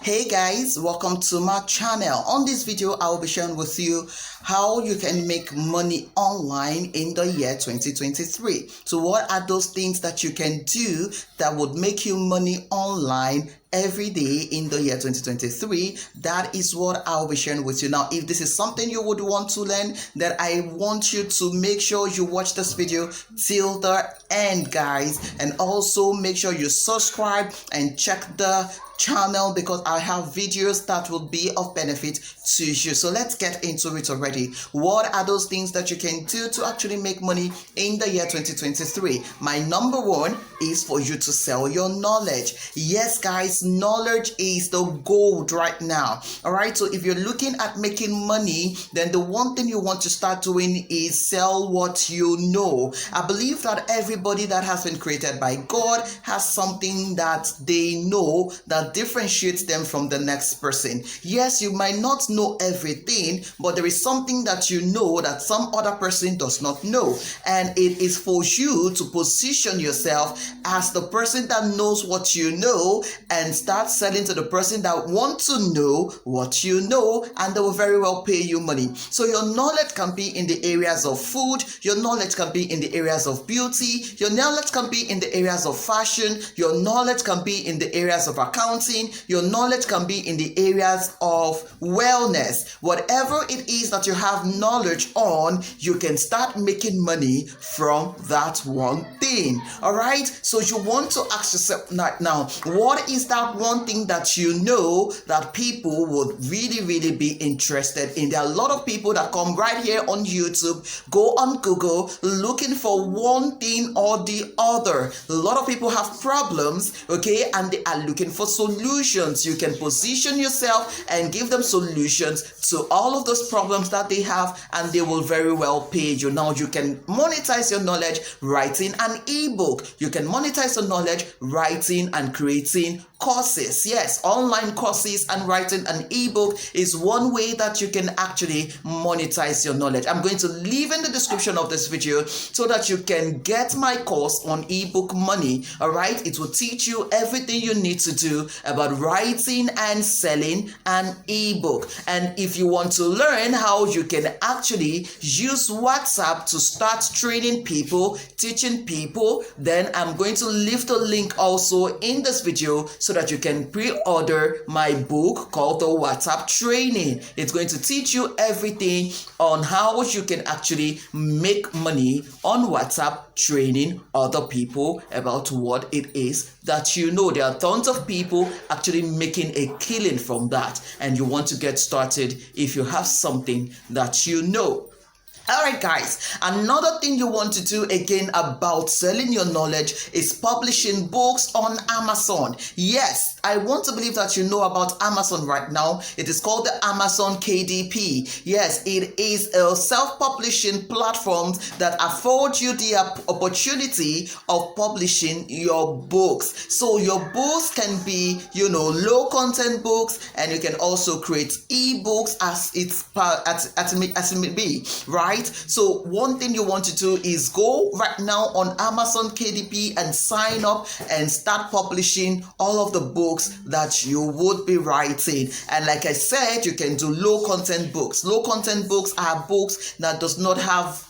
Hey guys, welcome to my channel. On this video, I will be sharing with you how you can make money online in the year 2023. So what are those things that you can do that would make you money online every day in the year 2023? That is what I'll be sharing with you. Now, if this is something you would want to learn, then I want you to make sure you watch this video till the end, guys, and also make sure you subscribe and check the channel because I have videos that will be of benefit to you. So let's get into it already. What are those things that you can do to actually make money in the year 2023? My number one is for you to sell your knowledge. Yes, guys, knowledge is the gold right now. All right, so if you're looking at making money, then the one thing you want to start doing is sell what you know. I believe that everybody that has been created by God has something that they know that differentiates them from the next person. Yes, you might not know everything, but there is something that you know that some other person does not know, and it is for you to position yourself as the person that knows what you know and start selling to the person that wants to know what you know, and they will very well pay you money. So your knowledge can be in the areas of food, your knowledge can be in the areas of beauty, your knowledge can be in the areas of fashion, your knowledge can be in the areas of accounting, your knowledge can be in the areas of wellness. Whatever it is that you have knowledge on, you can start making money from that one thing. All right, so you want to ask yourself now, what is that one thing that you know that people would really be interested in? There are a lot of people that come right here on YouTube, go on Google looking for one thing or the other. A lot of people have problems, okay, and they are looking for solutions. You can position yourself and give them solutions to all of those problems that they have, and they will very well pay you. Now you can monetize your knowledge writing an ebook. You can monetize your knowledge writing and creating courses. Yes, online courses and writing an ebook is one way that you can actually monetize your knowledge. I'm going to leave in the description of this video so that you can get my course on ebook money. All right, it will teach you everything you need to do about writing and selling an ebook. And if you want to learn how you can actually use WhatsApp to start training people, teaching people, then I'm going to leave the link also in this video so that you can pre-order my book called the WhatsApp Training. It's going to teach you everything on how you can actually make money on WhatsApp, training other people about what it is that you know. There are tons of people actually making a killing from that, and you want to get started if you have something that you know. All right, guys, another thing you want to do again about selling your knowledge is publishing books on Amazon. Yes, I want to believe that you know about Amazon right now. It is called the Amazon KDP. Yes, it is a self-publishing platform that affords you the opportunity of publishing your books. So your books can be, low content books, and you can also create ebooks as it may be, right? So one thing you want to do is go right now on Amazon KDP and sign up and start publishing all of the books that you would be writing. And like I said, you can do low content books. Low content books are books that does not have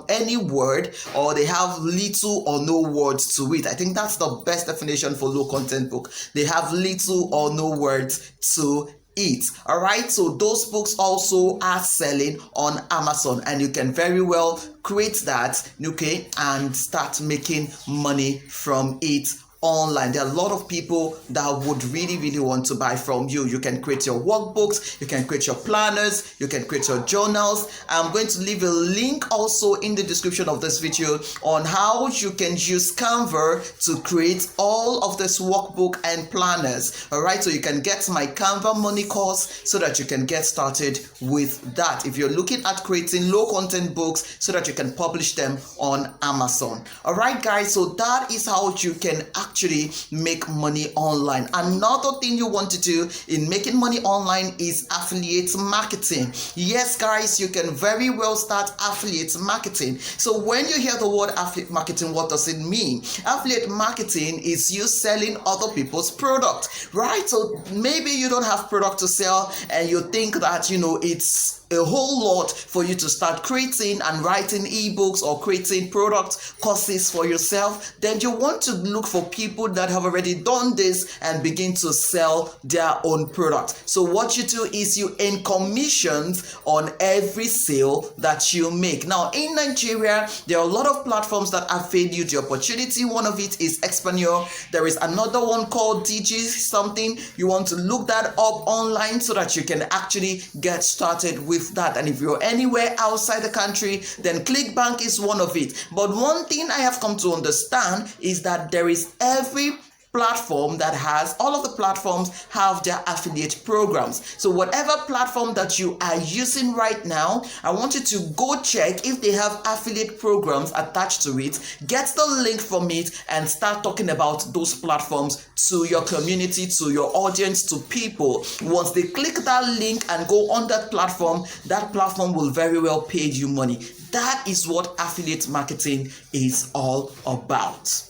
any word, or they have little or no words to it. I think that's the best definition for low content book. They have little or no words to it. All right, so those books also are selling on Amazon, and you can very well create that, okay, and start making money from it online. There are a lot of people that would really want to buy from you. You can create your workbooks, you can create your planners, you can create your journals. I'm going to leave a link also in the description of this video on how you can use Canva to create all of this workbook and planners. All right, so you can get my Canva money course so that you can get started with that if you're looking at creating low content books so that you can publish them on Amazon. All right, guys, so that is how you can actually actually make money online. Another thing you want to do in making money online is affiliate marketing. Yes, guys, you can very well start affiliate marketing. So when you hear the word affiliate marketing, what does it mean? Affiliate marketing is you selling other people's product, right? So maybe you don't have product to sell and you think that, it's a whole lot for you to start creating and writing ebooks or creating product courses for yourself. Then you want to look for people that have already done this and begin to sell their own product. So what you do is you earn commissions on every sale that you make. Now in Nigeria, there are a lot of platforms that afford you the opportunity. One of it is Expanyor. There is another one called DG something. You want to look that up online so that you can actually get started with that. And if you're anywhere outside the country, then ClickBank is one of it. But one thing I have come to understand is that there is every platform that has, all of the platforms have their affiliate programs. So whatever platform that you are using right now, I want you to go check if they have affiliate programs attached to it, get the link from it, and start talking about those platforms to your community, to your audience, to people. Once they click that link and go on that platform will very well pay you money. That is what affiliate marketing is all about.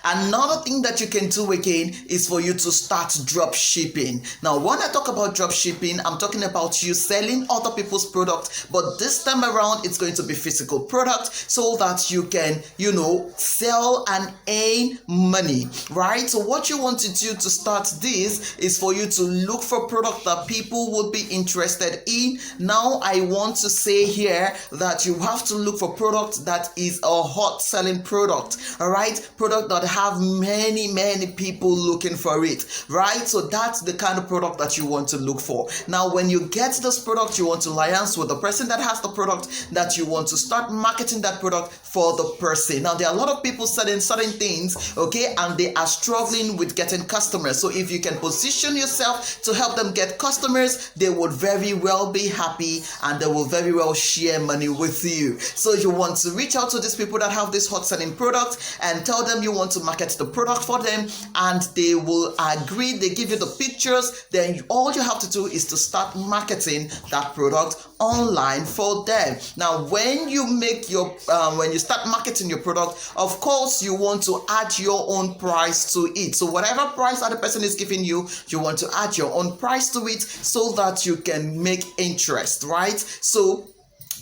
Another thing that you can do again is for you to start drop shipping. Now, when I talk about drop shipping, I'm talking about you selling other people's products, but this time around, it's going to be physical product so that you can, sell and earn money, right? So what you want to do to start this is for you to look for product that people would be interested in. Now, I want to say here that you have to look for product that is a hot selling product, all right? Product that have many people looking for it, right? So that's the kind of product that you want to look for. Now, when you get this product, you want to liaise with the person that has the product, that you want to start marketing that product for the person. Now, there are a lot of people selling certain things, okay, and they are struggling with getting customers. So if you can position yourself to help them get customers, they would very well be happy and they will very well share money with you. So you want to reach out to these people that have this hot selling product and tell them you want to market the product for them, and they will agree. They give you the pictures. Then all you have to do is to start marketing that product online for them. Now, when you make your when you start marketing your product, of course you want to add your own price to it. So whatever price other person is giving you, you want to add your own price to it so that you can make interest, right? So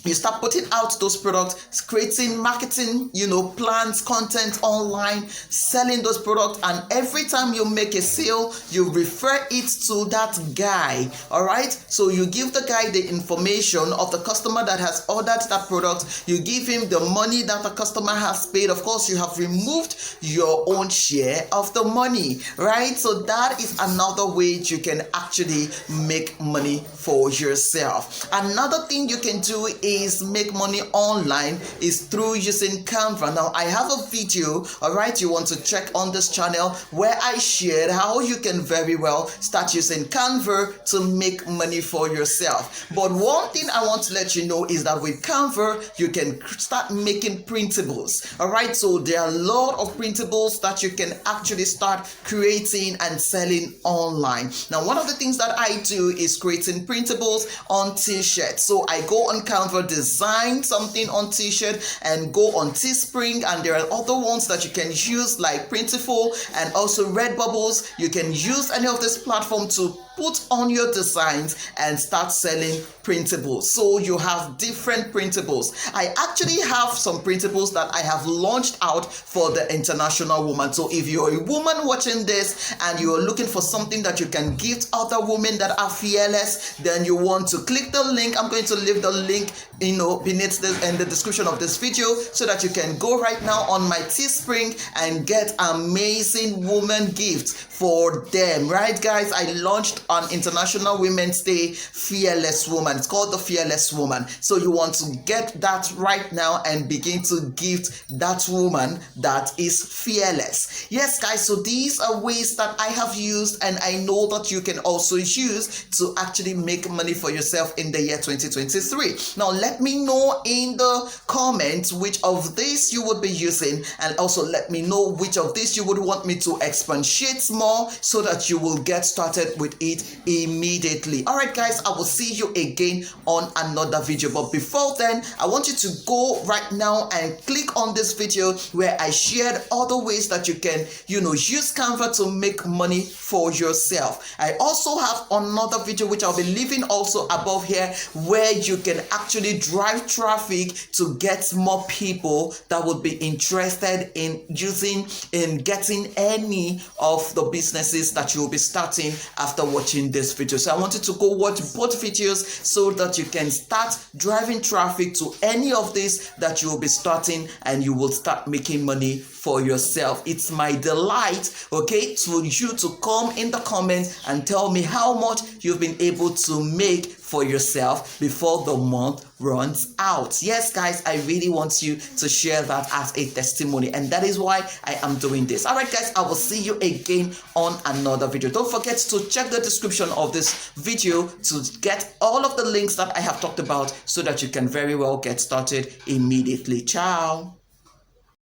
you start putting out those products, creating marketing, plans, content online, selling those products, and every time you make a sale, you refer it to that guy, all right? So you give the guy the information of the customer that has ordered that product, you give him the money that the customer has paid. Of course, you have removed your own share of the money, right? So that is another way you can actually make money for yourself. Another thing you can do is make money online is through using Canva. Now, I have a video, all right, you want to check on this channel where I shared how you can very well start using Canva to make money for yourself. But one thing I want to let you know is that with Canva, you can start making printables, all right? So there are a lot of printables that you can actually start creating and selling online. Now, one of the things that I do is creating printables on t-shirts. So I go on Canva, design something on t-shirt, and go on Teespring, and there are other ones that you can use like Printful and also Redbubbles. You can use any of this platform to put on your designs and start selling printables. So you have different printables. I actually have some printables that I have launched out for the international woman. So if you're a woman watching this and you're looking for something that you can gift other women that are fearless, then you want to click the link. I'm going to leave the link beneath in the description of this video so that you can go right now on my Teespring and get amazing woman gifts for them, right, guys? I launched on International Women's Day Fearless Woman. It's called the Fearless Woman. So you want to get that right now and begin to gift that woman that is fearless. Yes, guys, so these are ways that I have used and I know that you can also use to actually make money for yourself in the year 2023. Now, let's let me know in the comments which of these you would be using, and also let me know which of these you would want me to expatiate more so that you will get started with it immediately. All right, guys, I will see you again on another video. But before then, I want you to go right now and click on this video where I shared other ways that you can, use Canva to make money for yourself. I also have another video which I'll be leaving also above here where you can actually drive traffic to get more people that would be interested in getting any of the businesses that you'll be starting after watching this video. So I want you to go watch both videos so that you can start driving traffic to any of these that you will be starting, and you will start making money for yourself. It's my delight, okay, to you to come in the comments and tell me how much you've been able to make for yourself before the month runs out. Yes, guys, I really want you to share that as a testimony, and that is why I am doing this. All right, guys, I will see you again on another video. Don't forget to check the description of this video to get all of the links that I have talked about so that you can very well get started immediately. Ciao.